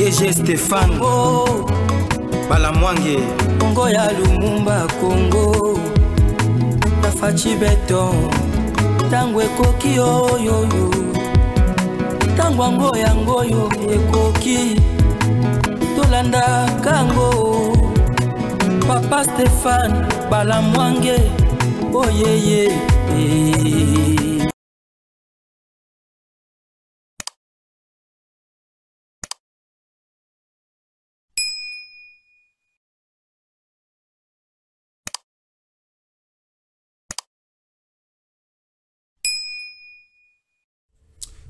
DG Stéphane oh. Balamwange Congo ya Lumumba Congo Tafachi Beton Tangwe koki oyoyo Tangwango yangoyo ekoki Tolanda kango Papa Stéphane Balamwange oh yeah.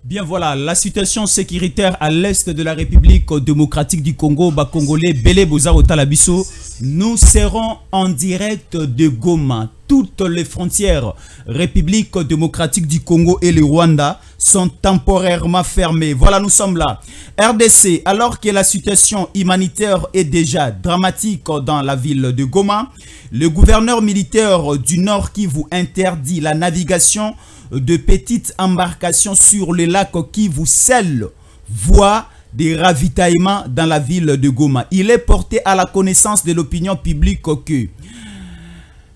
Bien voilà, la situation sécuritaire à l'est de la République démocratique du Congo, Congolais, Bele Bozaro Talabiso, nous serons en direct de Goma. Toutes les frontières République démocratique du Congo et le Rwanda sont temporairement fermées. Voilà, nous sommes là. RDC, alors que la situation humanitaire est déjà dramatique dans la ville de Goma, le gouverneur militaire du Nord Kivu interdit la navigation de petites embarcations sur le lac Kivu, seule voie des ravitaillements dans la ville de Goma. Il est porté à la connaissance de l'opinion publique que,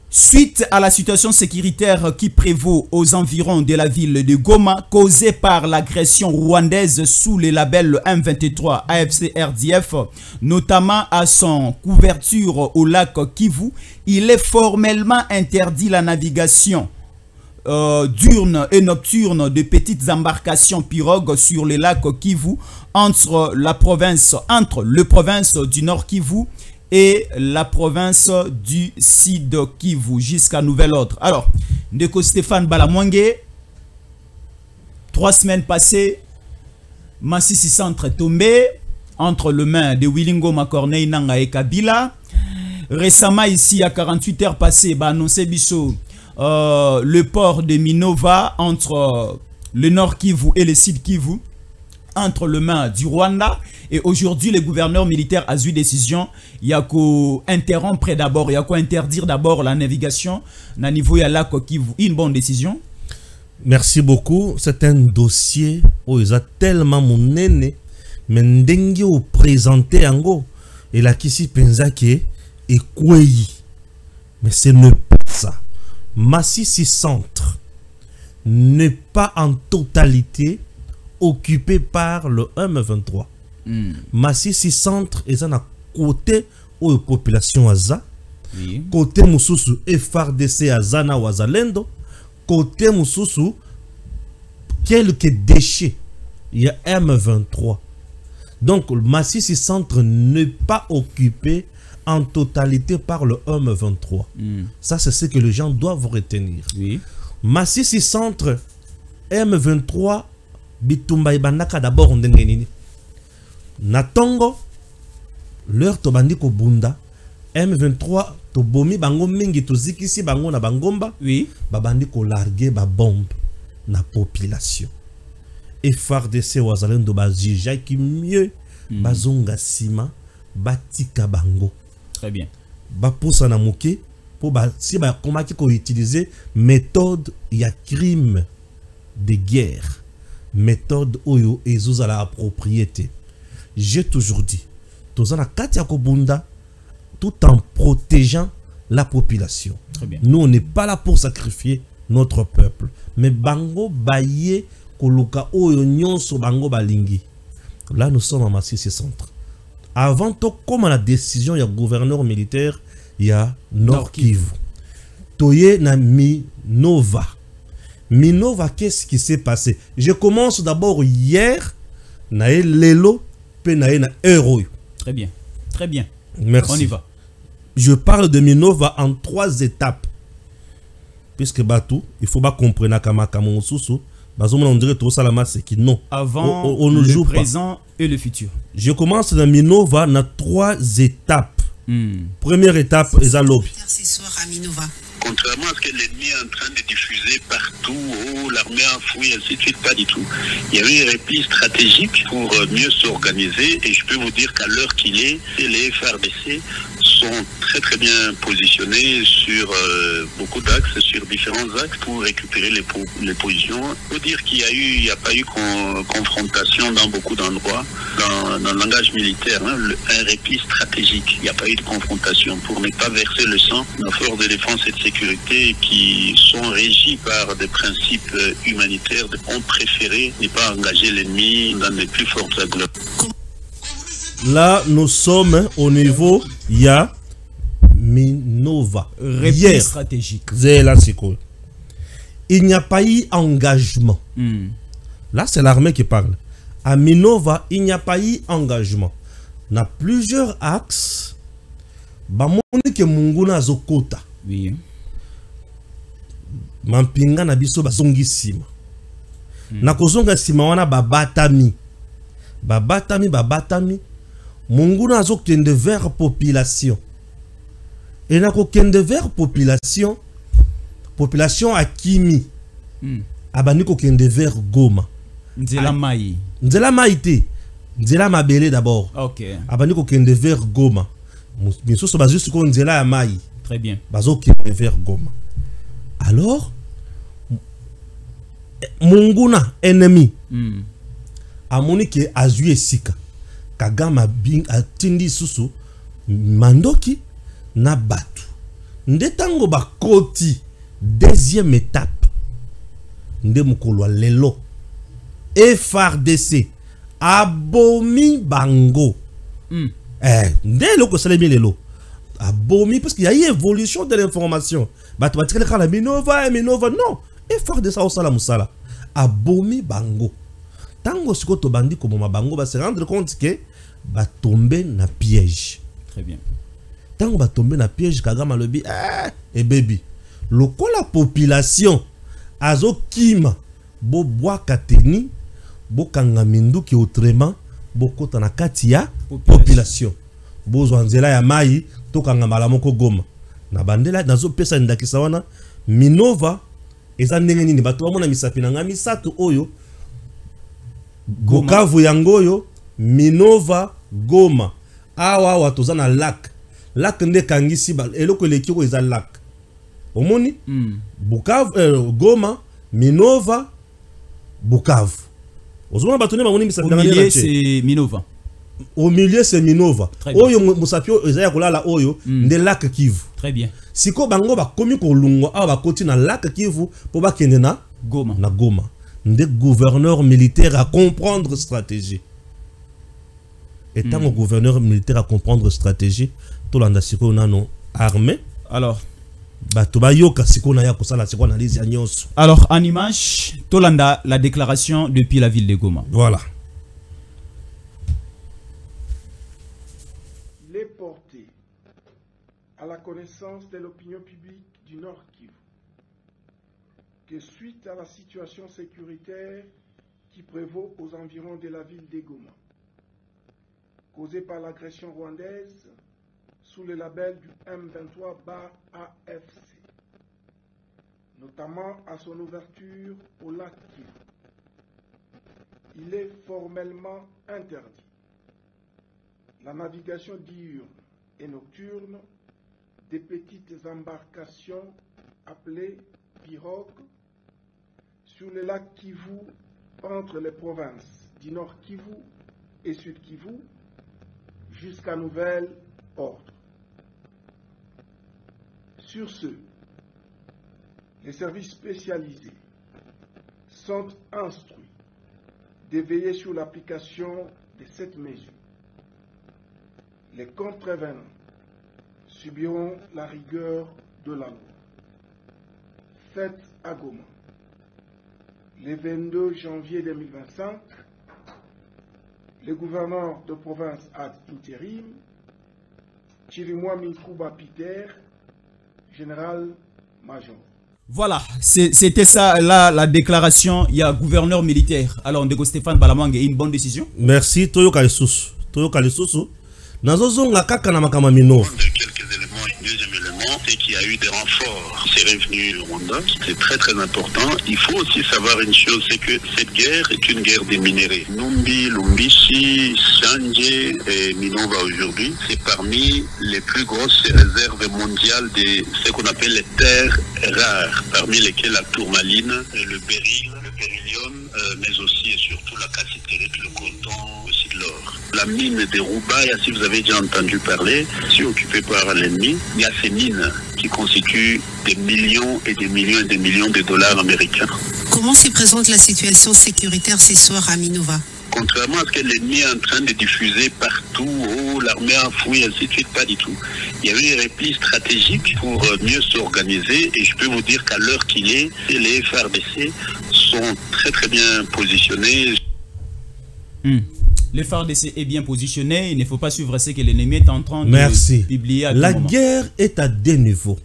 suite à la situation sécuritaire qui prévaut aux environs de la ville de Goma, causée par l'agression rwandaise sous le label M23 AFC-RDF, notamment à son couverture au lac Kivu, il est formellement interdit la navigation diurne et nocturne de petites embarcations pirogues sur le lac Kivu entre le province du Nord Kivu et la province du Sud Kivu jusqu'à nouvel ordre. Alors, Ndeko Stéphane Balamwange, 3 semaines passées, Massissi Centre est tombé entre les mains de Wilingo Macorneille Nanga et Kabila. Récemment, ici, à 48 heures passées, annoncé Bisso le port de Minova entre le Nord Kivu et le Sud Kivu, entre les mains du Rwanda. Et aujourd'hui, le gouverneur militaire a eu décision, il y a qu'à interrompre d'abord, il y a qu'à interdire d'abord la navigation au niveau de la Kivu. Une bonne décision. Merci beaucoup. C'est un dossier où il y a tellement mon aîné, mais n'dengue au présenté en go. Et là, qui s'y pense que est quoi? Mais c'est ne pas ça. Massissi Centre n'est pas en totalité occupé par le M23. Massissi Centre est à côté où la population aza, côté mususu FRDC azana wazalendo, côté mususu quelques déchets, il y a M23. Donc Massissi Centre n'est pas occupé en totalité par le M23. Ça, c'est ce que les gens doivent retenir. Oui. Massissi Centre, M23, Bitumba Ibandaka d'abord on dengenini. Natongo, leur tobandi ko bunda, M23, tobomi bango mingi tozikisi bango na bangomba, oui. Babandi ko larguer ba bombe na population. Et FARDC wazalendo bazija qui mieux, bazonga sima, batika bango. Très bien. Bapusa na moké pour si ba comment qui ko utiliser méthode ya crime de guerre, méthode oyo ezuza la propriété. J'ai toujours dit, tozana katia ko bunda tout en protégeant la population. Très bien. Nous on n'est pas là pour sacrifier notre peuple, mais bango baye koluka oyo nyonso bango balingi. Là nous sommes à Massissi Centre. Avant tout, comme la décision, il y a gouverneur militaire, il y a Nord Kivu. Toye na Minova. Minova, qu'est-ce qui s'est passé? Je commence d'abord hier, na lelo, pe na euro. Très bien, très bien. Merci. On y va. Je parle de Minova en 3 étapes. Puisque Batou, il faut pas comprendre Kamakamon Soussou. On dirait tout ça la c'est qui non. Avant on ne le joue présent pas. Et le futur. Je commence dans Minova dans 3 étapes. Première étape, est à lobby. Ce soir à Minova. Contrairement à ce que l'ennemi est en train de diffuser partout, oh, l'armée a fouillé, ainsi de suite, pas du tout. Il y avait un repli stratégique pour mieux s'organiser et je peux vous dire qu'à l'heure qu'il est, les FRDC sont très très bien positionnés sur beaucoup d'axes, sur différents axes pour récupérer les positions. Il faut dire qu'il n'y a pas eu confrontation dans beaucoup d'endroits. Dans le langage militaire, hein, un répit stratégique. Il n'y a pas eu de confrontation pour ne pas verser le sang. Nos forces de défense et de sécurité qui sont régies par des principes humanitaires ont préféré ne pas engager l'ennemi dans les plus fortes agglomérations. Là, nous sommes au niveau, il y a Minova. Répit stratégique. Il n'y a pas eu engagement. Là, c'est l'armée qui parle. À Minova, il n'y a pas eu engagement. On a plusieurs axes. Bamoni ke munguna zokota. Oui. Mampinga na biso basongi sima. Na kozonga sima wana babatami. Babatami. Munguna azokende vers population. Et na kokende vers population. Population a Kimi. Abani kokende vers Goma. Nzela Mai. Nzela Mai te. Nzela Mabele d'abord. Ok. Abani kokende vers Goma. Miso so bazu ko Nzela ya Mai. Très bien. Bazo kende vers Goma. Alors Munguna ennemi. Amoni ke azu esika. Kagama bing atindi susu mandoki na batu. Ndetango bakoti deuxième étape. Nde mukolo lelo. FRDC abomi bango. Nde loko salemi lelo. Abomi parce qu'il y a eu évolution de l'information. Batu batikele kala Minova non. FRDC au sala musala. Abomi bango. Tango siko to bandi ko moma bango ba se rendre compte que ba tomber na piège. Très bien. Tango ba tomber na piège Kagama lobi baby. Lokola population azo kima bo bois kateni bo kanga mindu ki autrement bo kota na kati ya population. Bo zwanzela ya mai to kanga malamoko Goma. Na bandela nazo pesa ndakisa wana Minova eza ndenge nini bato bamona misapi na ngami satu oyo Bukavu yangoyo Minova Goma awa toza na lac nde kangisi ba eloko lekiko eza lac omoni Bukavu Goma Minova Bukavu ozoma bato ne bamoni misapi na ngami milieu c'est Minova. Au milieu c'est Minova oyo musapio eza ya kolala oyo nde lac Kivu. Très bien. Siko bango ba komi ko lungwa awa ba koti na lac Kivu po ba kende na Goma. Na Goma. Des gouverneurs militaires à comprendre stratégie. Étant un gouverneur militaire à comprendre stratégie, tout l'anda siko nano armée. Alors, alors en image, Tolanda la déclaration depuis la ville de Goma. Voilà. Il est porté à la connaissance de l'opinion publique du Nord Kivu que suite à la situation sécuritaire qui prévaut aux environs de la ville de Goma, causée par l'agression rwandaise sous le label du M23-AFC, notamment à son ouverture au lac Kivu, il est formellement interdit la navigation diurne et nocturne des petites embarcations appelées pirogues sur le lac Kivu entre les provinces du Nord Kivu et Sud Kivu jusqu'à nouvel ordre. Sur ce, les services spécialisés sont instruits de veiller sur l'application de cette mesure. Les contrevenants subiront la rigueur de la loi. Faites à Goma, le 22 janvier 2025, le gouverneur de province ad intérim, Chirimwa Minkuba Peter, général-major. Voilà, c'était ça la déclaration. Il y a gouverneur militaire. Alors, Ndeko Stéphane Balamwang, une bonne décision. Merci, Toyo Kalesusu. Nazo zonga kaka na makama Minova. Quelques éléments, deuxième élément, c'est qu'il y y a eu des renforts. C'est revenu au Rwanda. C'est très très important. Il faut aussi savoir une chose, c'est que cette guerre est une guerre des minéraux. Numbi, Lumbishi, Sanje et Minova aujourd'hui, c'est parmi les plus grosses réserves mondiales de ce qu'on appelle les terres rares, parmi lesquelles la tourmaline, le béryl, le beryllium, mais aussi et surtout la cassiterite, le coton, aussi de l'or. La mine des Roubaïa, si vous avez déjà entendu parler, si occupée par l'ennemi, il y a ces mines qui constituent des millions et des millions et des millions de dollars américains. Comment se présente la situation sécuritaire ce soir à Minova? Contrairement à ce que l'ennemi est en train de diffuser partout, oh, l'armée a fouillé, ainsi de suite, pas du tout. Il y a eu un repli stratégique pour mieux s'organiser et je peux vous dire qu'à l'heure qu'il est, les FARDC sont très très bien positionnés. Le FARDC est bien positionné, il ne faut pas suivre ce que l'ennemi est en train de publier. La guerre est à deux niveaux.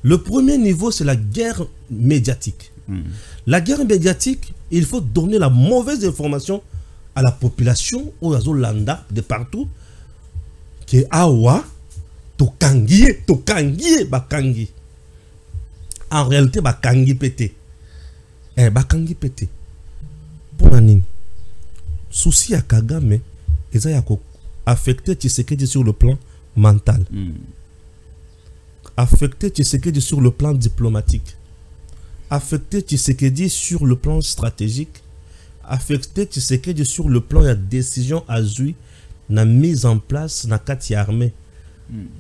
Le premier niveau, c'est la guerre médiatique. La guerre médiatique, il faut donner la mauvaise information à la population aux Azolanda de partout que awa tokangi bakangi. En réalité bakangi pété. Bakangi pété. Pour nani? Souci à Kagame, ils ont affecté Tshisekedi sur le plan mental. Affecté Tshisekedi sur le plan diplomatique. Affecté Tshisekedi sur le plan stratégique. Affecté Tshisekedi sur le plan de la décision à jouer, la mise en place de la carte armée.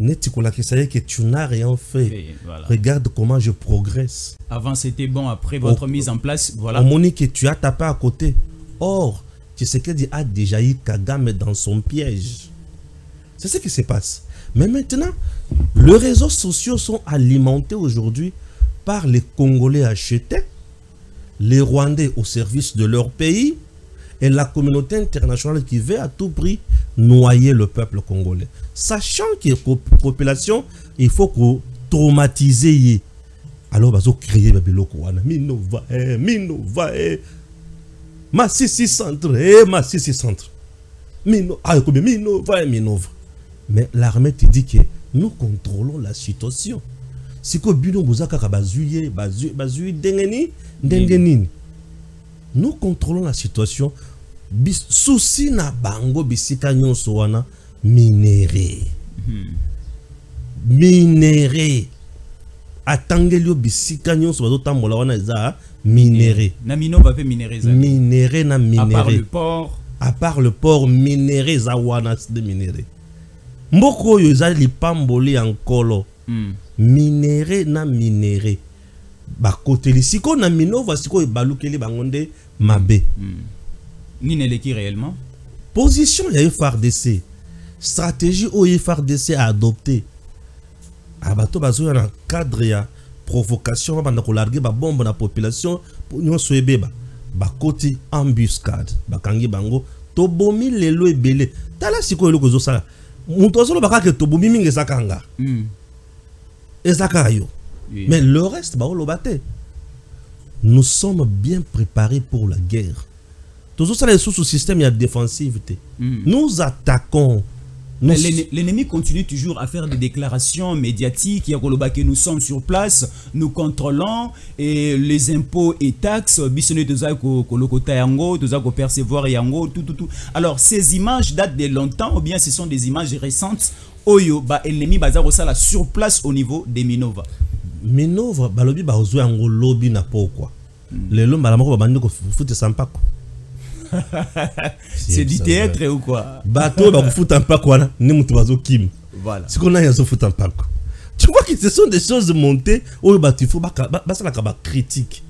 Que tu n'as rien fait. Voilà. Regarde comment je progresse. Avant c'était bon, après votre mise en place, voilà. On m'a que tu as tapé à côté. Or, Tshisekedi a déjà eu Kagame dans son piège. C'est ce qui se passe. Mais maintenant, les réseaux sociaux sont alimentés aujourd'hui par les Congolais achetés, les Rwandais au service de leur pays et la communauté internationale qui veut à tout prix noyer le peuple congolais. Sachant que la population, il faut qu'on traumatise. Alors, il faut créer des biloko. Minova, Massissi centre, Massissi centre. Minova. Mais l'armée te dit que nous contrôlons la situation. Si nous contrôlons la situation. Souci na bango bisika nyonso wana minéré. Minéré. Atangelio bisika nyonso bazotambola wana eza minéré. Na Minova pe minéré za. Minéré na minéré. À part le port. À part le port minéré za wana de minéré. Mboko yo za lipamboli ankolo. Minéré na minéré. Ba côté lisiko na Minova siko balukeli bangonde mabe. Nine qui réellement? Position ya FARDC. Stratégie au FARDC a adopté. Abato bazo na cadre ya provocation ba na ko larguer ba bombe na population pour nyonso ebeba. Ba côté embuscade. Ba kangi bango to bomi lelo ebele. Tala siko eloko zo sala. Muto solo baka ke to bomi mingi sakanga. Ezaka yo. Mais le reste ba olobate. Nous sommes bien préparés pour la guerre. Tout ça est sous ce système de défensivité. Nous attaquons. L'ennemi continue toujours à faire des déclarations médiatiques. Il y a que nous sommes sur place, nous contrôlons et les impôts et taxes. Percevoir yango, tout. Alors ces images datent de longtemps ou bien ce sont des images récentes? Oyo ba ennemi bazaro ça sur place au niveau des Minova. Minova balobi ba ozo yango lobby na pourquoi. Les lomba ba la moko ba bandi ko foute sampako. C'est du théâtre ou quoi? Bateau ba fout un pack wana ni mutu bazo kim. Voilà. C'est qu'on a yazo fout un pack. Tu vois que ce sont des choses montées où bah tu faut ba ça la critique.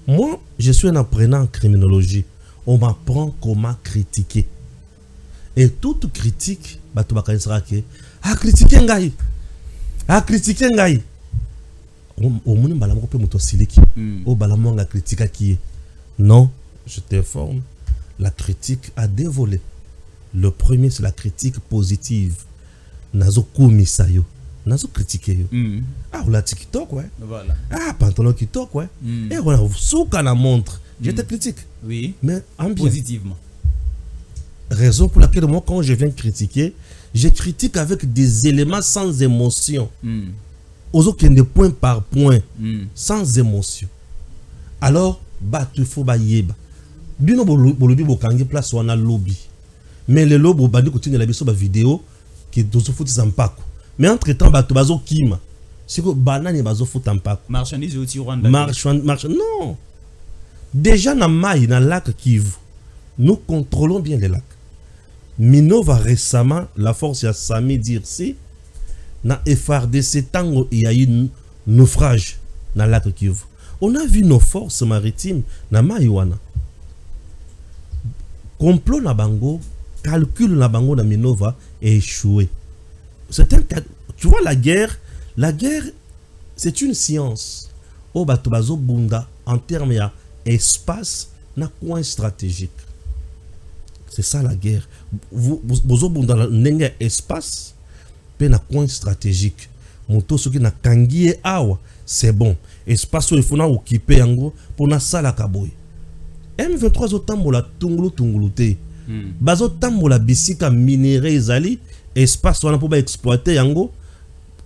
Moi, je suis un apprenant en criminologie. On m'apprend comment critiquer. Et toute critique ba tu ba kanisera que critiquer ngai. Critiquer ngai. Au monde ba la moko pe mutu siliki. O ba la monga critique qui est. Non, je t'informe. La critique a deux volets. Le premier, c'est la critique positive. Nazo kumisayo. Nazo critiquer yo. Ah, on a TikTok, ouais. Voilà. Ah, pantalon qui toque, ouais. Et on a souka la montre. Je te critique. Oui. Mais en bien. Positivement. Raison pour laquelle moi, quand je viens critiquer, je critique avec des éléments sans émotion. ozokende point par point sans émotion. Alors il faut yeba bino bolobi bokangi place wana lobby mais le lobo bandi continue la biso ba vidéo qui dozo futi zampako mais entre temps bato bazo kima siko banani bazo futa mpako marchandise au Rwanda non déjà na mai na lac Kivu nous contrôlons bien les lacs. Minova récemment la force ya Sami Dirsi na FRDC tango il y a eu naufrage na lac Kivu. On a vu nos forces maritimes na Maïwana. Complot na bango, calcul na bango na Minova est échoué. C'est un cas. Tu vois la guerre, c'est une science. Au batobazo bunda en termes ya espace na coin stratégique. C'est ça la guerre. Vous bunda na espace pe na coin stratégique. Moto soki na kangie awa, c'est bon. Espace où il faut occuper yango pour na sala kaboy. M23 otambola tungulu te. Bazo tambola bisika minéraux ezali espace wana pour ba exploiter yango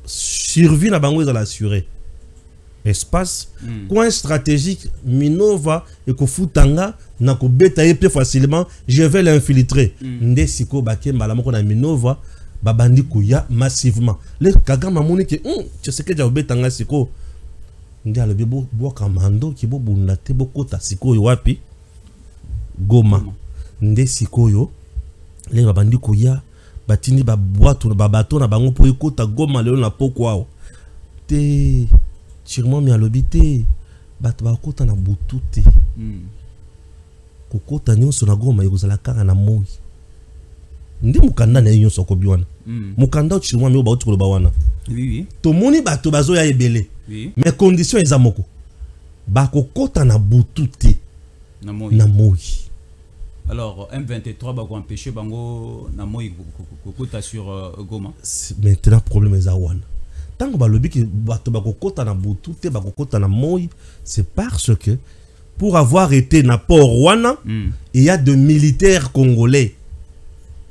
survie na bango ezala assuré. Espace coin stratégique Minova et ko futanga na ko beta plus facilement, je vais l'infiltrer. Nde siko bakemba la moko na Minova babandi kuya massivement. Le kagama moni ke tu sais que ja betanga siko ndi alobi bo kamando ki bo bundate bo kota sikoyo wapi Goma nde sikoyo le babandi koya batindi ba boîte ba bateau na bango po ekota Goma lelo na poko te chirement mi alobi te bato ba kota na butu te kokota nyonso na Goma ekozala kaka na moi ndi mukanda na nyonso ko biwana mukanda chirement mi ba utuko ba wana oui to moni bato bazo ya ebele. Oui. Mais condition est amoko. Bako kota na butu te. Na moi. Alors M23 bako empêcher bango na moi kota sur Goma. Maintenant problème est awana. Tango balobi ki bato bako kota na butu te bako kota na moi, c'est parce que pour avoir été na port wana, il y a de militaires congolais.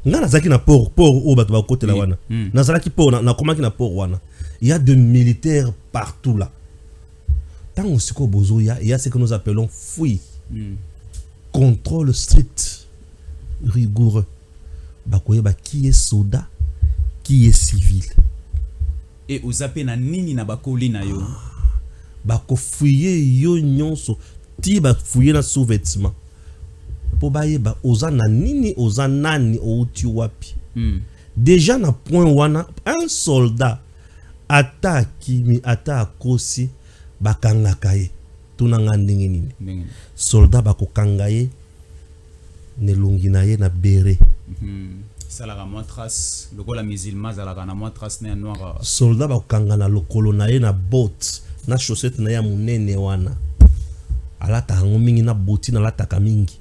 Nga nazaki na port o bato bako kota la wana. Nazaki port na komaki na port wana. Il y a de militaires partout là. Tant aussi il y a ce que nous appelons fouille. Contrôle strict, rigoureux. Bakoyeba qui est soldat, qui est civil. Et aux appels nini na bakoli na yo. Bako fouiller yo nyonso, ti ba fouiller na sous-vêtement. Po bayeba oza na nini oza nani outi wapi. Déjà na point wana un soldat ataki mi ata kosi bakangaka ye tunanga ndenge nini soldat bakokanga ye nelongi na ye na bere salaka mo trace lokola musulman zalaka na mo trace na noir soldat bakokanga na lokolo na ye na botte na chaussette na ya munene wana alata hango mingi na boti na lataka mingi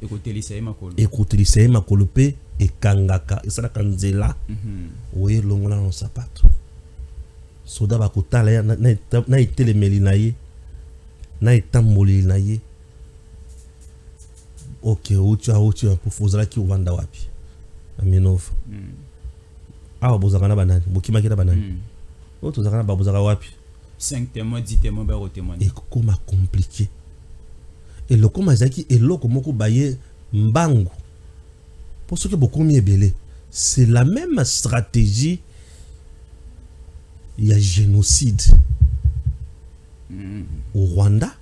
ekotelisa ye makolo pe ekangaka esalaka nzela oye longola na sapato soda bakotala ya na itelemeli na ye na etamboli na ye ok uti pour fozala ki uvanda wapi na Minova awa bozaka na banani bokimaki na banani oto zaka na babozaka wapi 5 témoins 10 témoins ba témoigner et comment compliqué et le comment zaki et loko moko baye mbangu pour ceux qui beaucoup mieux belé c'est la même stratégie. Il y a génocide au Rwanda.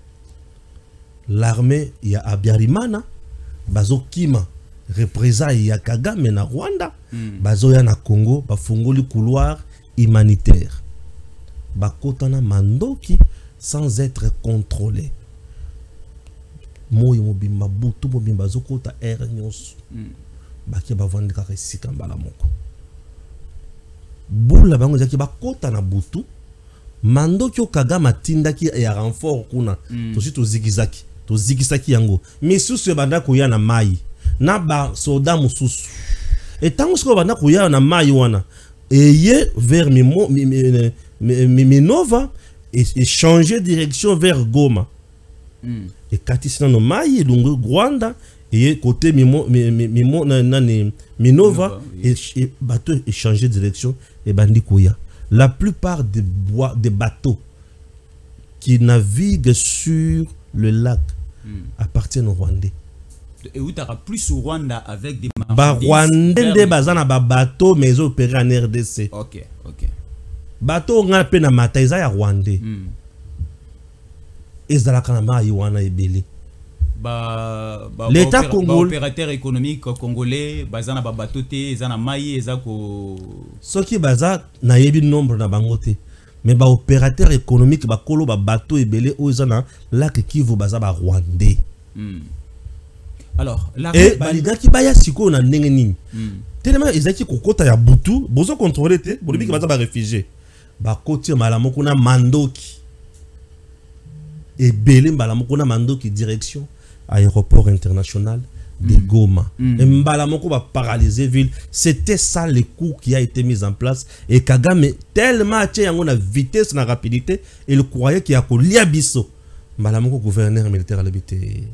L'armée, il y a Abiyarimana. Bazo Kima, représailles, il y a Kagame na Rwanda. Bazo ya na Congo, bafungoli couloir humanitaire. Bakotana mandoki sans être contrôlé. Moyo mobimba butu mobimba zo kota air nyonso. Bakia bavandi ka resika mbala moko. Boula bango zaki bakota na butu mandoki okagama tindaki ya renfort kuna to zigizaki yango misusu ya banda koya na mai na ba soda mususu etango siko banda koya na mai wana eye vers Minova et changer direction vers Goma et katisina no mai lungu Rwanda et côté Minova et bateau et changer direction et bandi koya la plupart des bateaux qui naviguent sur le lac appartiennent aux Rwandais. Et où tu auras plus au Rwanda avec des marchandises. Rwandais bazana ba bateau mais ils opèrent en RDC. Ok. Bateau on a peine à Mataïza ya Rwandais. Ezalaka na mai wana ebele. L'État congolais, opérateur économique congolais, bazana ba bateau te, ezana mai ezako. Soki baza na yebi nombre na bangote. Mais ba opérateur économique ba kolo ba bateau ebele o ezana lac Kivu baza ba Rwandais. Alors, et balida ki baya siko na ndenge nini. Tellement ezaki kokota ya butu, bozo contrôler te, bolibi ki baza ba réfugié. Ba koti malamoko na mandoki. Et belé malamoko na mandoki direction aéroport international de Goma. Et malamoko va paralyser ville. C'était ça le coup qui a été mis en place. Et Kagame tellement acheté yango na vitesse na rapidité, il croyait qu'il y a ko liabiso. Malamoko gouverneur militaire à l'habité.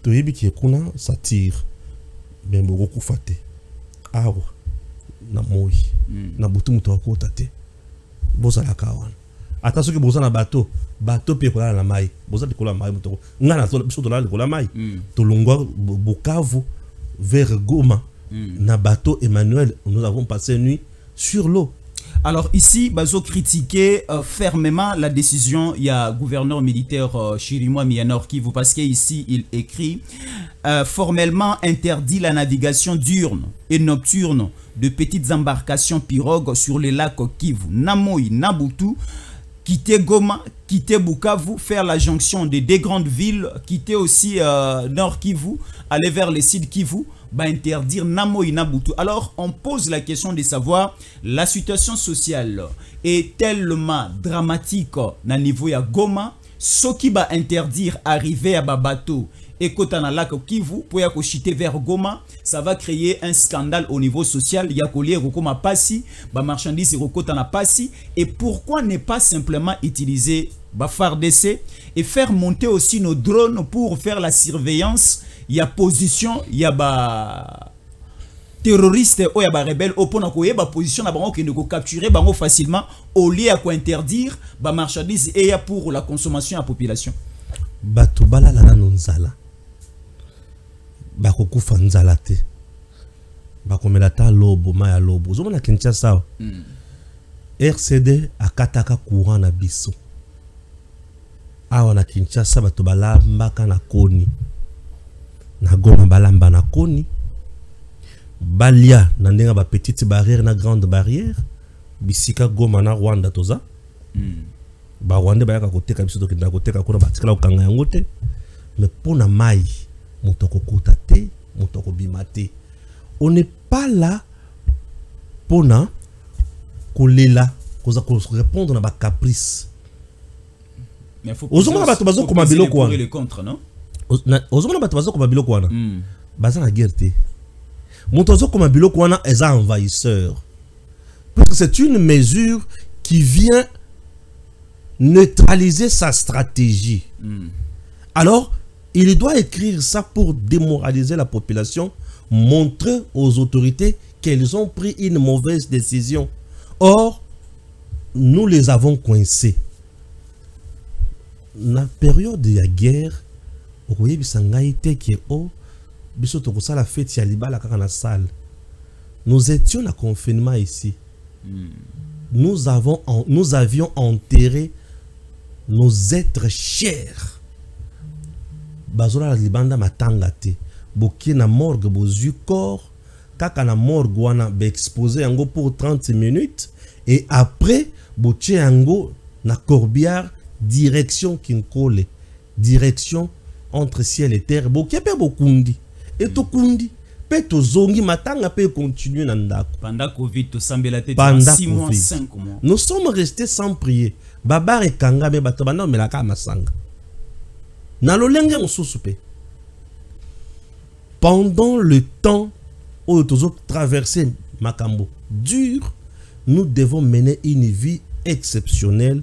Toyebi qui kuna ça tire. Ben beaucoup faté. Awa na moi. Na butu muto akota te. Boza la kawana. Attention que boza na bateau pe kola na mai. Boza de kola mai muto. Ngana so biso dola de kola mai. Tolongwa Bukavu vers Goma. Na bateau Emmanuel, nous avons passé une nuit sur l'eau. Alors ici, Bazo critiquait fermement la décision. Il y a gouverneur militaire Chirimois Miyanor Kivu parce qu'ici il écrit formellement interdit la navigation diurne et nocturne de petites embarcations pirogues sur les lacs Kivu, Namoi, Nabutu, quitter Goma, quitter Bukavu, faire la jonction des deux grandes villes, quitter aussi Nord Kivu, aller vers les sites Kivu. Interdire Namo Inabutu. Alors, on pose la question de savoir la situation sociale est tellement dramatique na niveau ya Goma, ce qui va interdire arriver à bateau et quand on a lac Kivu pour y chiter vers Goma, ça va créer un scandale au niveau social. Il y a collier Rokoma Passi, marchandises Rokota na Passi. Et pourquoi ne pas simplement utiliser FARDC et faire monter aussi nos drones pour faire la surveillance? Il y a position, il y a terroriste ou il y a rebelle au point où il y a position qui ne peut capturer facilement au lieu à interdire ba marchandises et pour la consommation à la population. Bato bala la nonzala. Bako kufa nzala te. Bako melata lobo maya lobo. Zoma na Kinshasa. RCD akataka courant na biso. Awa na Kinshasa bato balambaka na koni. Na Goma balamba na koni. Balia na ndenga ba petite barrière na grande barrière. Bisika Goma na Rwanda toza. Ba Rwanda bayaka koteka biso to kinda koteka kuna batikala okanga yango te. Mais pona mai mutoko kota te, mutoko bimate. On n'est pas là pona kolela koza ko répondre na ba caprice. Mais faut ozomona bato bazo koma biloko wana. Le contre, non? Ozomona bato bazo koma biloko wana. Baza na guerre te. Montozo koma biloko wana eza envahisseur. Parce que c'est une mesure qui vient neutraliser sa stratégie. Alors, il doit écrire ça pour démoraliser la population, montrer aux autorités qu'elles ont pris une mauvaise décision. Or, nous les avons coincés. Dans la période de la guerre, nous étions en confinement ici. Nous avions enterré nos êtres chers. Bazola libanda matangate. Boki na morgue bozu corps. Kaka na morgue wana be exposé yango pour 30 minutes. Et après, boche yango na corbière direction Kinkole. Direction entre ciel et terre. Boki pe bokundi. Et to kundi. Peto zongi matanga peut continuer nandako. Pendant Covid, to sambela tete 6 mois, 5 mois. Nous sommes restés sans prier. Babar et kanga me batobana me la kama sanga. Na lolenge mususupe. Pendant le temps où nous avons traversé Makambo dur, nous devons mener une vie exceptionnelle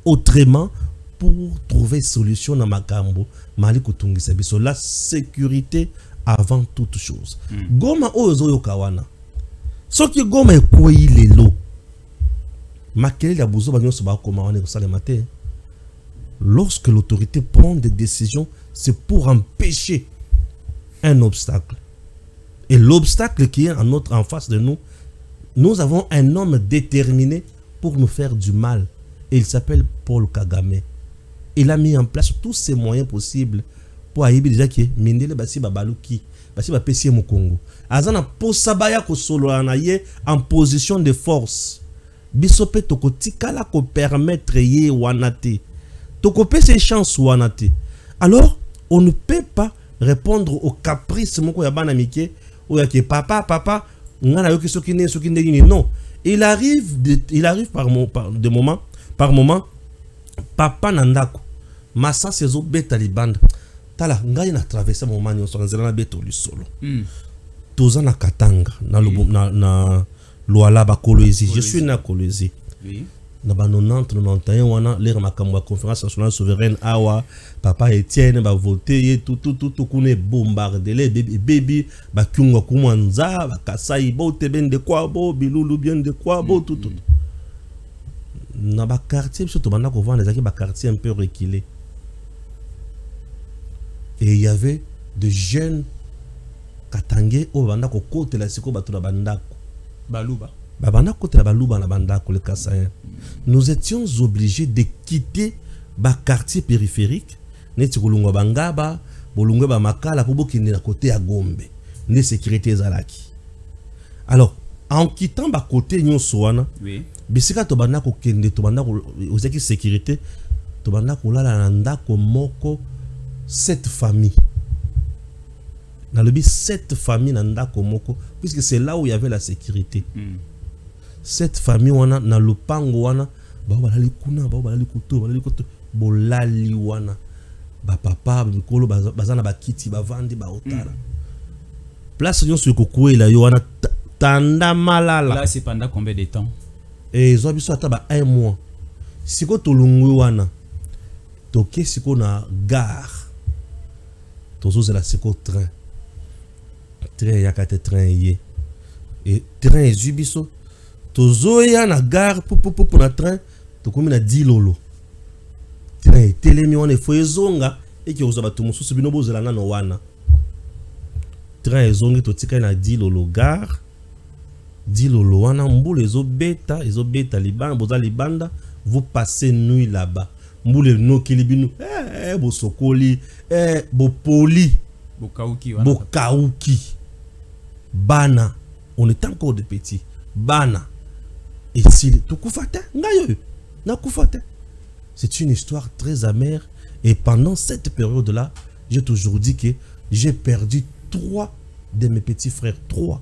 autrement pour trouver solution dans Makambo. Malikutungi biso la sécurité avant toute chose. Goma ozo yokawana. Soki Goma ekoi lelo. Lorsque l'autorité prend des décisions, c'est pour empêcher un obstacle. Et l'obstacle qui est en face de nous, nous avons un homme déterminé pour nous faire du mal. Et il s'appelle Paul Kagame. Il a mis en place tous ces moyens possibles pour aider déjà qui Mindele basi babaluki, basi bapesi mu Congo. Azana posabaya ko solo anaye en position de force. Bisope toko tikala ko permettre ye wanate. Toko pe ses chances wanate. Alors, on ne peut pas répondre aux caprices moko ya bana mike ou ya ke papa ngana yo soki ndeni non. Il arrive par moment papa nandako massa sezo beta libanda tala ngai na traverser moment nyonso nzela na beto lisolo toza na Katanga na Luala ba Kolwezi. Je suis na Kolwezi. Oui. Na ba 91 wana l'air makambo conférence nationale souveraine awa papa Etienne ba voter tout kune bombarder les baby ba kyungwa kumwanza ba kasai bo teben de quoi bo bilulu bien de quoi bo tout. Na ba quartier surtout banda ko vendre les ba quartier un peu reculé. Et il y avait de jeunes Katangais au banda ko côté la siko batu na bandako baluba babana côté la baluba na bandako le Kasaïen. Nous étions obligés de quitter ba quartier périphérique neti kolungwa bangaba bolungwe ba makala pour bokindi na côté à Gombe ne sécurité zalaki. Alors en quittant ba côté nyonso wana oui bisika to banda ko kende to banda ko ozaki sécurité to banda ko lala na ndako moko 7 familles. Dans le but 7 familles dans ndako moko puisque c'est là où il y avait la sécurité. 7 familles wana na lupango wana ba balali kuna ba balali kuto bolali wana ba papa mikolo bazana ba kiti ba vandi ba otala. Place nyonso ekokuela yo wana tanda malala. Là c'est pendant combien de temps? Et zo biso ata ba 1 mois. Siko tolungwe wana toke siko na gare. Tozo la siko train yakate train yé et train zubiso tozo ya na gare pour na train to komi na 10 lolo train telemi wana fo ezonga et ki oza batu mususu bino bozela na no wana train ezongi to tika na 10 lolo gare 10 lolo wana mbule ezobeta libanda boza libanda vous passez nuit là-bas mbule no kilibinu bosokoli bopoli Bokauki bana on est encore de petits bana et si tout kufate ngayo na kufate. C'est une histoire très amère et pendant cette période là j'ai toujours dit que j'ai perdu 3 de mes petits frères. 3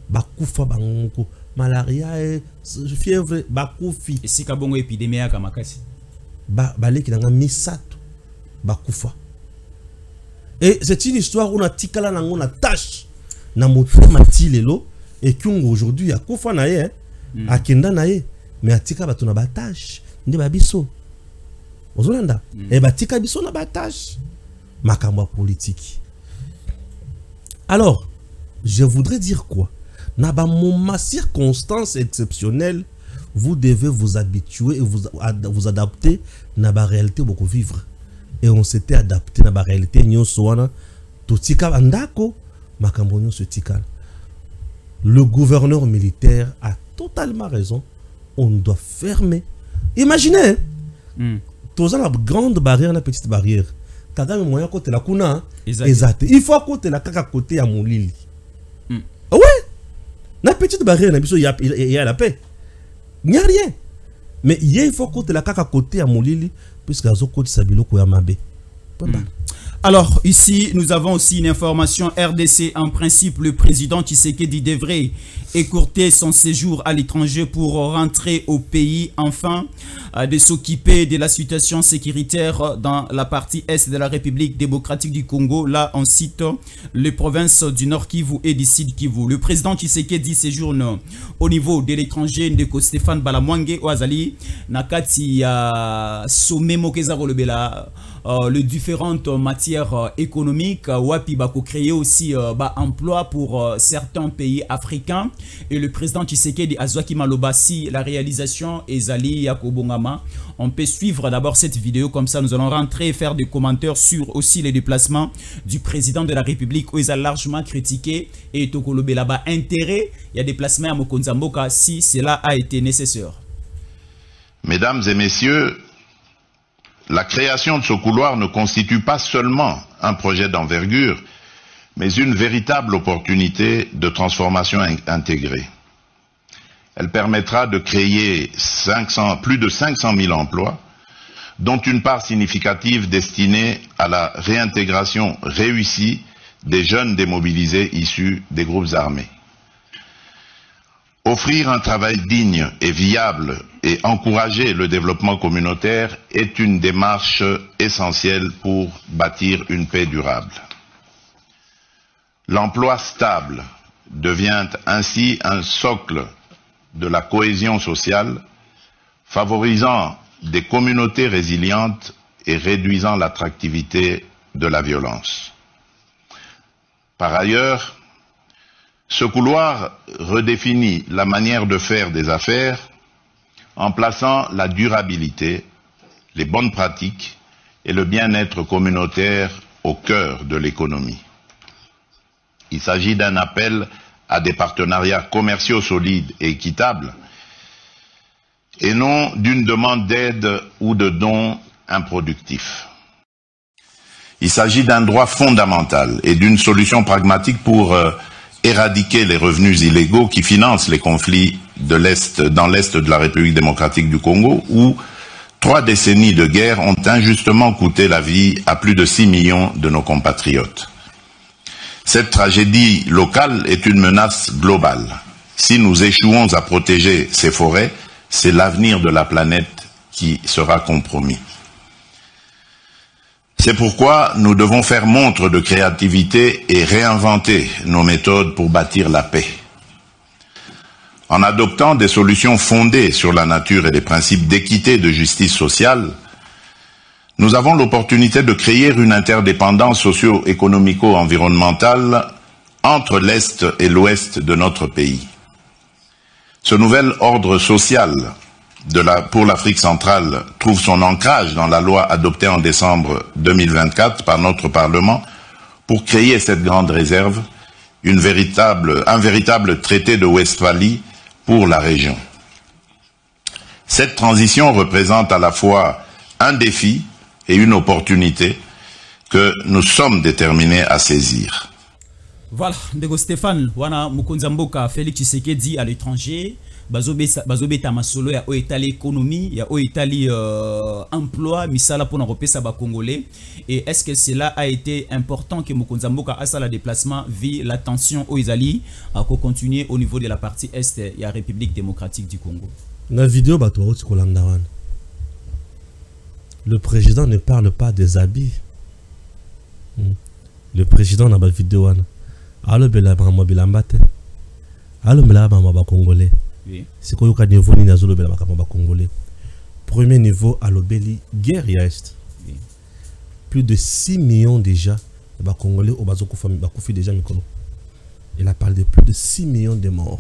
bakufa bango malaria et fièvre bakufi et si kabongo épidémie ya kamakasi baleki nanga misato bakufa. Et c'est une histoire où on a tikala nango na tâche na motema tilelo et kyungo aujourd'hui a kofa na ye akenda na ye mais atika bato na batache nde babiso ozolanda et batika biso na batache makambo politique. Alors je voudrais dire quoi? Na ba moment circonstances exceptionnelles vous devez vous habituer et vous adapter na ba réalité beaucoup vivre. Et on s'était adapté à la réalité. Le gouverneur militaire a totalement raison. On doit fermer. Imaginez, tous la grande barrière, la petite barrière. Kagame moyen côté la kuna, exact. Il faut côté la kaka côté à Moulili. Ouais, la petite barrière, il y a la paix. Il n'y a rien. Mais il faut côté la kaka côté à Moulili. Alors ici nous avons aussi une information RDC. En principe le président Tshisekedi devrait écourter son séjour à l'étranger pour rentrer au pays, enfin de s'occuper de la situation sécuritaire dans la partie est de la République démocratique du Congo. Là on cite les provinces du Nord Kivu et du Sud Kivu. Le président Tshisekedi séjourne au niveau de l'étranger de Stéphane Balamwange Oazali Nakati ya sommet Mokeza Rolebela les différentes matières économiques. Wapi bako créer aussi emploi pour certains pays africains. Et le président Tshisekedi Azwaki Maloba, si la réalisation Ezali Yakobongama, on peut suivre d'abord cette vidéo, comme ça nous allons rentrer et faire des commentaires sur aussi les déplacements du président de la République où il a largement critiqué et Tokolobe là-bas intérêt. Il y a des déplacements à Mokonzamboka si cela a été nécessaire. Mesdames et messieurs, la création de ce couloir ne constitue pas seulement un projet d'envergure, mais une véritable opportunité de transformation intégrée. Elle permettra de créer plus de 500 000 emplois, dont une part significative destinée à la réintégration réussie des jeunes démobilisés issus des groupes armés. Offrir un travail digne et viable et encourager le développement communautaire est une démarche essentielle pour bâtir une paix durable. L'emploi stable devient ainsi un socle de la cohésion sociale, favorisant des communautés résilientes et réduisant l'attractivité de la violence. Par ailleurs, ce couloir redéfinit la manière de faire des affaires en plaçant la durabilité, les bonnes pratiques et le bien-être communautaire au cœur de l'économie. Il s'agit d'un appel à des partenariats commerciaux solides et équitables et non d'une demande d'aide ou de dons improductifs. Il s'agit d'un droit fondamental et d'une solution pragmatique pour éradiquer les revenus illégaux qui financent les conflits dans l'Est de la République démocratique du Congo, où 3 décennies de guerre ont injustement coûté la vie à plus de 6 millions de nos compatriotes. Cette tragédie locale est une menace globale. Si nous échouons à protéger ces forêts, c'est l'avenir de la planète qui sera compromis. C'est pourquoi nous devons faire montre de créativité et réinventer nos méthodes pour bâtir la paix. En adoptant des solutions fondées sur la nature et les principes d'équité et de justice sociale, nous avons l'opportunité de créer une interdépendance socio-économico-environnementale entre l'Est et l'Ouest de notre pays. Ce nouvel ordre social pour l'Afrique centrale trouve son ancrage dans la loi adoptée en décembre 2024 par notre Parlement pour créer cette grande réserve, un véritable traité de Westphalie pour la région. Cette transition représente à la fois un défi et une opportunité que nous sommes déterminés à saisir. Voilà, Ndego Stéphane, wana Mokonzamboka Félix Tshisekedi à l'étranger, bazobeta masolo ya oetali économie, ya oetali emploi, misala pour n'empêcher ba Congolais. Et est-ce que cela a été important que Mokonzamboka a ça la déplacement vu la tension au Izali à continuer au niveau de la partie est de la République démocratique du Congo? La vidéo bato Kolandawan. Le président ne parle pas des habits. Le président n'a pas de vidéo. Alors, il a Congolais. C'est quoi le niveau ni nazolo bela Congolais. Premier niveau à l'obéli guerre est. Plus de 6 millions déjà de Congolais au bazoko famille bakufi déjà mikono. Il a parlé de plus de 6 millions de morts.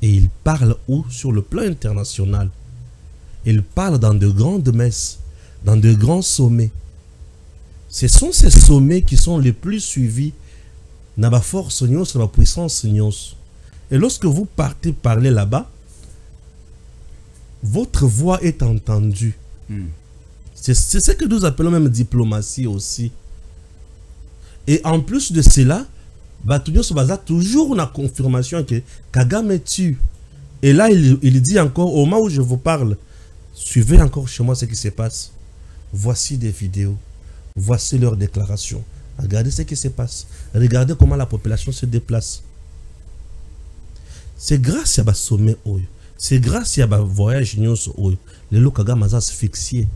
Et il parle où sur le plan international. Il parle dans de grandes messes, dans de grands sommets. Ce sont ces sommets qui sont les plus suivis dans la force, dans la puissance. Et lorsque vous partez parler là-bas, votre voix est entendue. C'est ce que nous appelons même diplomatie aussi. Et en plus de cela, Batunyo Sobaza toujours la confirmation que Kagame tue. Et là, il dit encore, au moment où je vous parle, suivez encore chez moi ce qui se passe. Voici des vidéos. Voici leurs déclarations. Regardez ce qui se passe. Regardez comment la population se déplace. C'est grâce à ce sommet. C'est grâce à ce voyage. Les lots Kagame a asphyxié.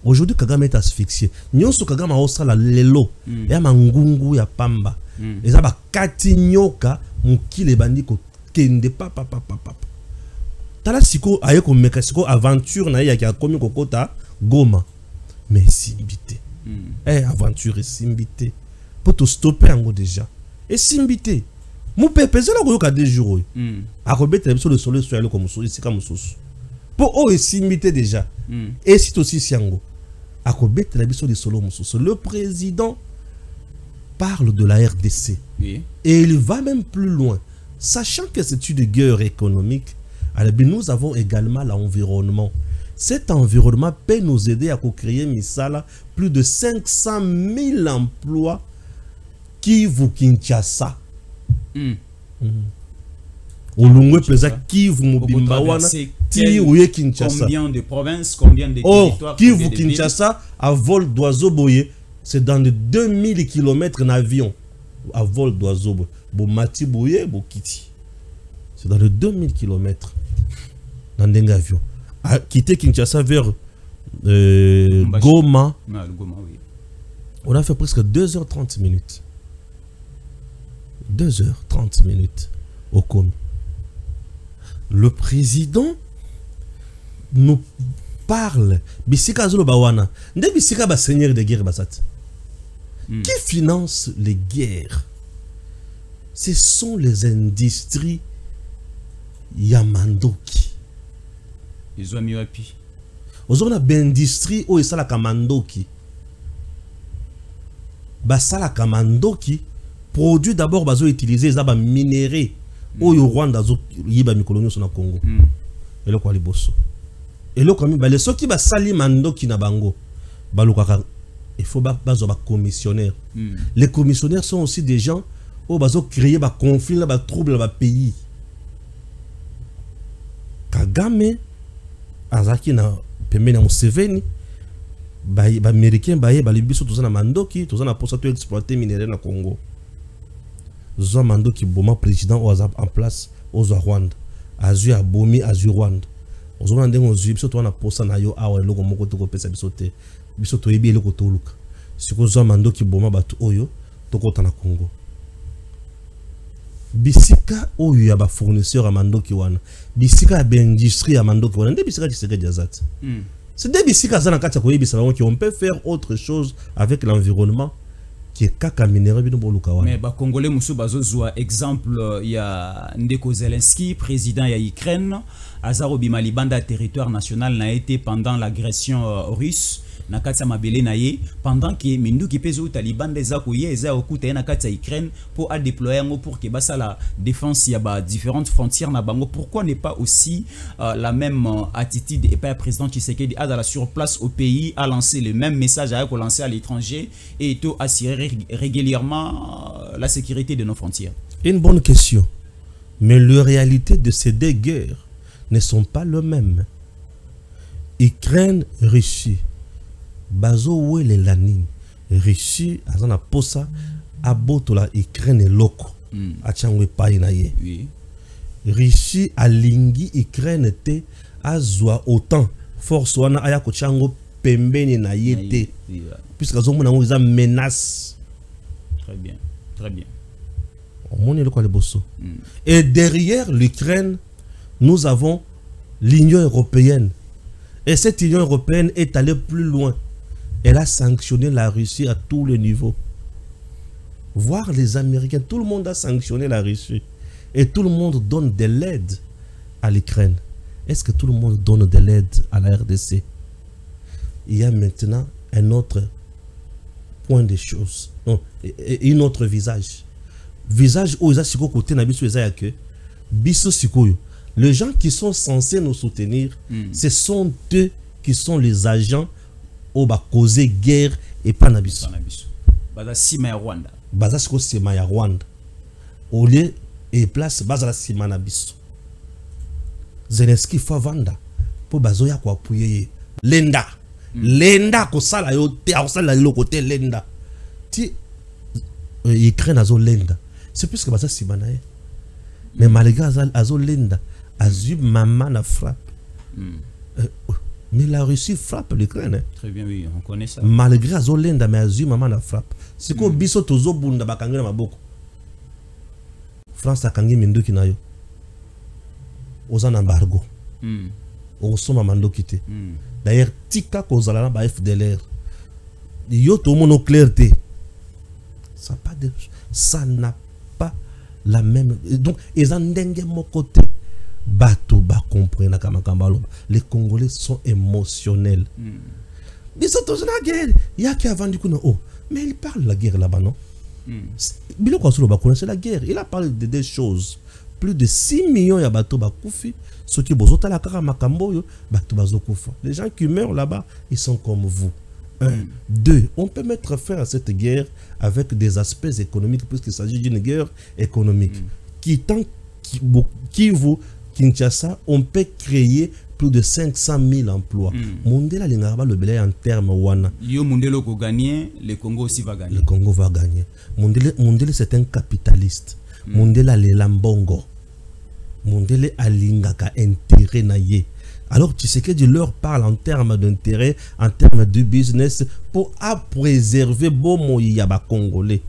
Aujourd'hui, Kagame est asphyxié. Nyonso Kagame a osala lelo. Ya mangungu ya pamba. Et ça va katinyoka mukile bandiko kende papa. Tala siko aye ko meka siko aventure na ya komi kokota Goma. mais simbité. Aventure simbité. Pour te stopper en gros déjà. Et simbité. Mon pépé, c'est là où il y a des jours. À remettre le soleil sur le comme c'est comme sauce. Pour eux, simbité déjà. Et c'est aussi Siango. À remettre le soleil le président parle de la RDC. Oui. Et il va même plus loin. Sachant que c'est une guerre économique, alors nous avons également l'environnement. Cet environnement peut nous aider à créer plus de 500 000 emplois Kivu Kinshasa. Olungwe pesa Kivu Mobimba wana ti ouye Kinshasa. Combien de provinces, combien de territoires? Kivu Kinshasa à vol d'oiseau boye, c'est dans les 2000 km en avion à vol d'oiseau boye. Bo mati boye bo kiti. C'est dans les 2000 km dans un avion. À quitter Kinshasa vers Goma. Goma, oui. On a fait presque 2h30 minutes. 2h30 minutes au Komi. Le président nous parle. Bisika Zolo Bawana. Nde Bisika ba seigneur de guerre basat. Qui finance les guerres? Ce sont les industries Yamandoki. Ils ont mis un pied. Aux hommes d'industrie où ils la Kamandoki. Basala Kamandoki produit d'abord bazo utiliser les minéraux au Rwanda zo yiba mikolonio sur na Congo. Et le quoi les bosso. Et le comme les ceux qui ba sali mandoki na bango. Balukaka il faut bazo ba commissionnaire. Les commissionnaires sont aussi des gens où bazo créer ba conflit ba trouble ba pays. Kagame azaki na pembe na Museveni ba américain ba libiso tozana mandoki tozana posa to exploiter minerai na Congo. Zo mandoki boma président au en place au Rwanda azu ya bomi azu Rwanda ozona ndengo zu biso to na posa na yo awa loko moko to ko pesa biso te biso to yebi eloko to luka siko zo mandoki boma batu oyo to kota na Congo. Bisika oyo ya ba fournisseur a mandoki wana bisika ya industrie ya mandoki wana nde bisika kiseke jazat. C'est des bisika za na kati ko yebisa bango ki on peut faire autre chose avec l'environnement qui est kaka minéraux bino boluka wana. Mais ba congolais musu bazozwa exemple ya Ndeko Zelensky président ya Ukraine azaro bima libanda territoire national na été pendant l'agression russe na kati ya mabele na ye pendant que mindu ki pezo taliban eza ko ye eza okuta na kati ya Ukraine pour a déployer ngo pour que basa la défense ya ba différentes frontières na bango. Pourquoi n'est pas aussi la même attitude et pas le président Tshisekedi a dans la sur place au pays a lancé le même message à lancer à l'étranger et tout assurer régulièrement la sécurité de nos frontières? Une bonne question. Mais les réalités de ces deux guerres ne sont pas les mêmes. Ukraine, Russie. Bazo wele lanine Russie azana posa abotola Ukraine loko achangwe pai na ye. Oui. Russie alingi Ukraine te azwa autant force wana aya ko chango pembeni na ye te puisque azo mona ngo menace. Très bien, très bien. On est le quoi le bosso. Et derrière l'Ukraine, nous avons l'Union européenne. Et cette Union européenne est allée plus loin. Elle a sanctionné la Russie à tous les niveaux. Voir les Américains, tout le monde a sanctionné la Russie. Et tout le monde donne de l'aide à l'Ukraine. Est-ce que tout le monde donne de l'aide à la RDC? Il y a maintenant un autre point des choses. Non, un autre visage. Visage où ils ont côté na biso que biso sikoyo. Les gens qui sont censés nous soutenir, ce sont eux qui sont les agents au ba causer guerre et pas na biso. Baza sima ya Rwanda. Baza siko sima ya Rwanda. Au lieu et place baza la sima na biso. Zelensky favanda po bazo ya ko appuyer lenda. Lenda ko sala yo te ko sala le côté lenda. Ti Ukraine azo lenda. C'est plus que baza sima na ye. Mais malgré azo lenda, azu maman na frappe. Mais la Russie frappe l'Ukraine. Très bien, oui, on connaît ça. Malgré Azolenda, mais Azu maman la frappe. C'est quoi biso tozo bunda bakangena maboko. France a kangi mindoki na yo. Oza na embargo. Osoma mandoki te. D'ailleurs tika kozala na ba FDLR. yo to mono clarté. Ça n'a pas la même. Donc, ils ont mon côté. Bato ba comprendre les Congolais sont émotionnels. Ils sont tous la guerre. Il y a qui a vendu oh, mais il parle de la guerre là-bas, non? Bilo c'est la guerre. Il a parlé de des choses. Plus de 6 millions de bateaux bakoufi. Ceux qui bozota la kara makambo yo bateau bazokufa. Les gens qui meurent là-bas, ils sont comme vous. 1. 2. On peut mettre fin à cette guerre avec des aspects économiques puisqu'il s'agit d'une guerre économique. Kinshasa, on peut créer plus de 500 000 emplois. Mondela l'ingaba le belay en termes wana. Yo Mondelo ko gagner, le Congo aussi va gagner. Le Congo va gagner. Mondele c'est un capitaliste. Mondela le lambongo. Mondele alingaka intérêt naye. Alors tu sais que Dieu leur parle en termes d'intérêt, en termes de business pour préserver bon moya ba congolais.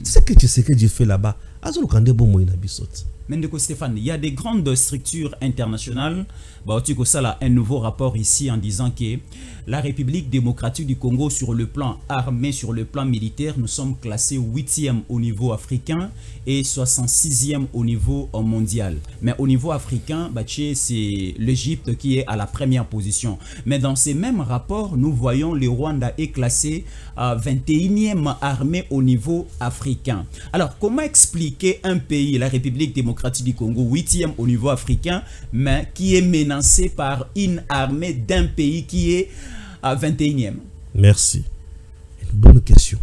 C'est que tu sais que Dieu fait là-bas. Azolo kande bon moya na bisot. Mendeko Stéphane, il y a des grandes structures internationales. Ça a un nouveau rapport ici en disant que la République démocratique du Congo, sur le plan armé, sur le plan militaire, nous sommes classés 8e au niveau africain et 66e au niveau mondial. Mais au niveau africain, c'est l'Égypte qui est à la première position. Mais dans ces mêmes rapports, nous voyons le Rwanda est classé à 21e armée au niveau africain. Alors, comment expliquer un pays, la République démocratique du Congo, 8e au niveau africain, mais qui est menacé par une armée d'un pays qui est à 21e? Merci. Une bonne question.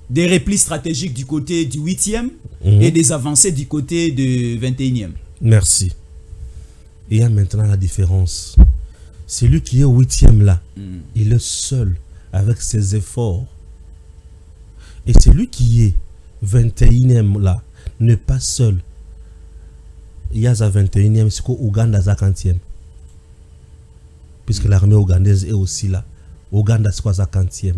Des replis stratégiques du côté du 8e et des avancées du côté du 21e. Merci. Il y a maintenant la différence. Celui qui est 8e là, il est seul avec ses efforts. Et celui qui est 21e là, n'est pas seul. Il y a à 21e, c'est qu'Ouganda est à 50e. Puisque l'armée ougandaise est aussi là. Ouganda c'est quoi à 50e.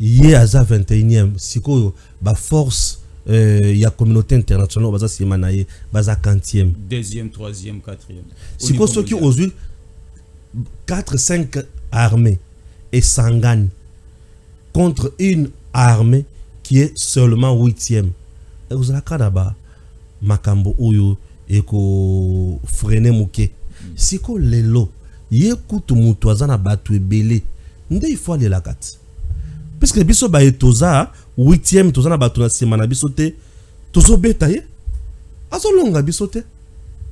Il y a à 21e, c'est que la force, il y a la communauté internationale, c'est à 50e. 2e, 3e, 4e. C'est que ceux qui ont 4-5 armées et s'engagent contre une armée qui est seulement 8e. Et vous avez là-bas, Makambo Oyo et ko freiner mouké. Si ko lelo, yé kutu mutuazana batu ebele, nde il faut aller la carte. Puisque biso ba etoza 8e tozana batu na semana biso te, tozo beta ye. Azo longa biso te.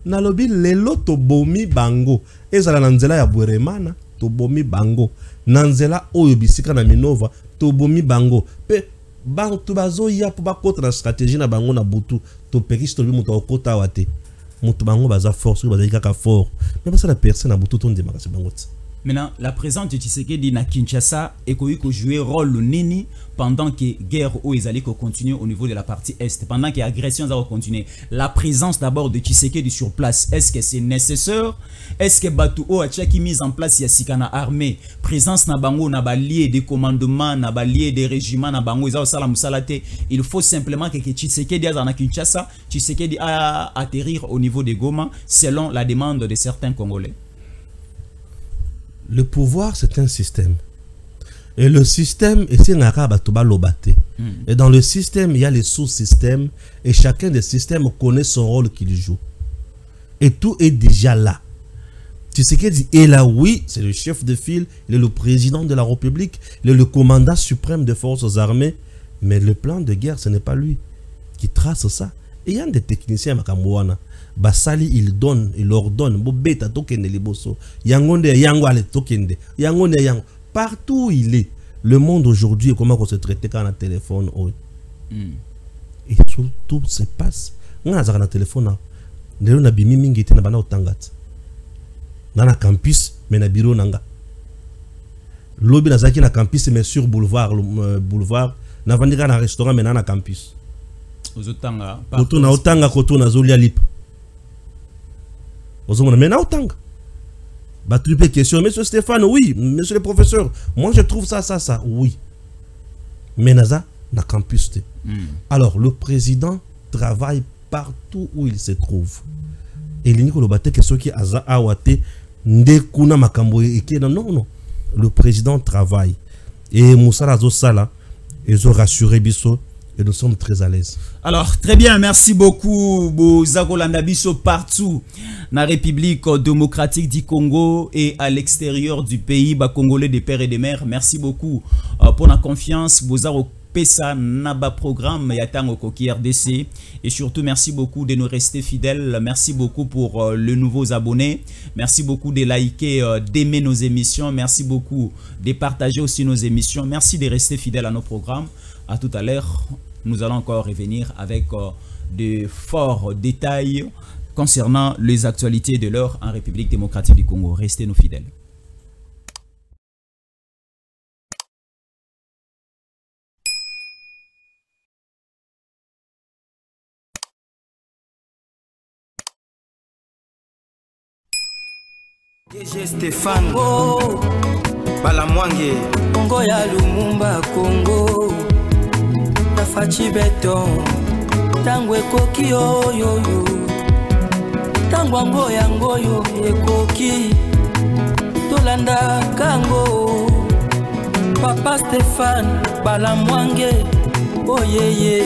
Na lobi lelo to bomi bango. Ezala na nzela ya Bweremana, to bomi bango. Na nzela oyo bisika na Minova, to bomi bango. Pe bantu bazo ya pour ba kota na stratégie na bango na butu to pekisi to bi mutu okota wate mutu bango baza force baza kaka fort mais pas ça la personne na butu to ndema kasi bango. Maintenant, la présence de Tshisekedi na Kinshasa est qu'on jouer rôle nini pendant que guerre ou ils continue au niveau de la partie est, pendant que agression va continuer. La présence d'abord de Tshisekedi sur place, est-ce que c'est nécessaire? Est-ce que Batu o a qui mise en place yasikana armée, présence na bango na balier des commandements, na balier des régiments na bango ils salam salate. Il faut simplement que Tshisekedi à Kinshasa, Tshisekedi a atterrir au niveau de Goma selon la demande de certains Congolais. Le pouvoir, c'est un système. Et le système, et dans le système, il y a les sous-systèmes. Et chacun des systèmes connaît son rôle qu'il joue. Et tout est déjà là. Tu sais qu'il dit, et là, oui, c'est le chef de file, il est le président de la République, il est le commandant suprême des forces armées. Mais le plan de guerre, ce n'est pas lui qui trace ça. Et il y a des techniciens à Makambouana. Basali il donne, il ordonne, bobeta tokende liboso, yangonde yango ale tokende, yangonde yango. Partout où il est, le monde aujourd'hui, comment on se traite quand on a un téléphone. Et tout se passe. On a un téléphone. On a bimi mingi te na bana otangat. Na campus, mais na bureau nanga. Lobi na zaki na campus, mais sur boulevard, na vandika na restaurant, mais na campus. Ozotanga. Koto na otanga, koto na zolia lipa. Mais na otanga. Bah, triple question, monsieur Stéphane, oui, monsieur le professeur, moi je trouve ça, oui. Mais naza, na campus. Alors, le président travaille partout où il se trouve. Et il n'y a pas que ceux qui aza awate, ndekuna makambo eke, non. Le président travaille. et Moussala Zosala ils ont rassuré Bisso et nous sommes très à l'aise. Alors, très bien, merci beaucoup, Bozagolanda Bisso, partout dans la République démocratique du Congo et à l'extérieur du pays, Congolais des pères et des mères. Merci beaucoup pour la confiance. Bozaro Pesa Naba programme Yatango Koki RDC. Et surtout, merci beaucoup de nous rester fidèles. Merci beaucoup pour les nouveaux abonnés. Merci beaucoup de liker, d'aimer nos émissions. Merci beaucoup de partager aussi nos émissions. Merci de rester fidèles à nos programmes. À tout à l'heure. Nous allons encore revenir avec de forts détails concernant les actualités de l'heure en République démocratique du Congo. Restez nos fidèles. DG Stéphane Balamwange Congo ya Lumumba Congo Fachi beton tango ekoki oyo tango ngoyo ekoki tolanda kango Papa Stéphane Balamwange oyeye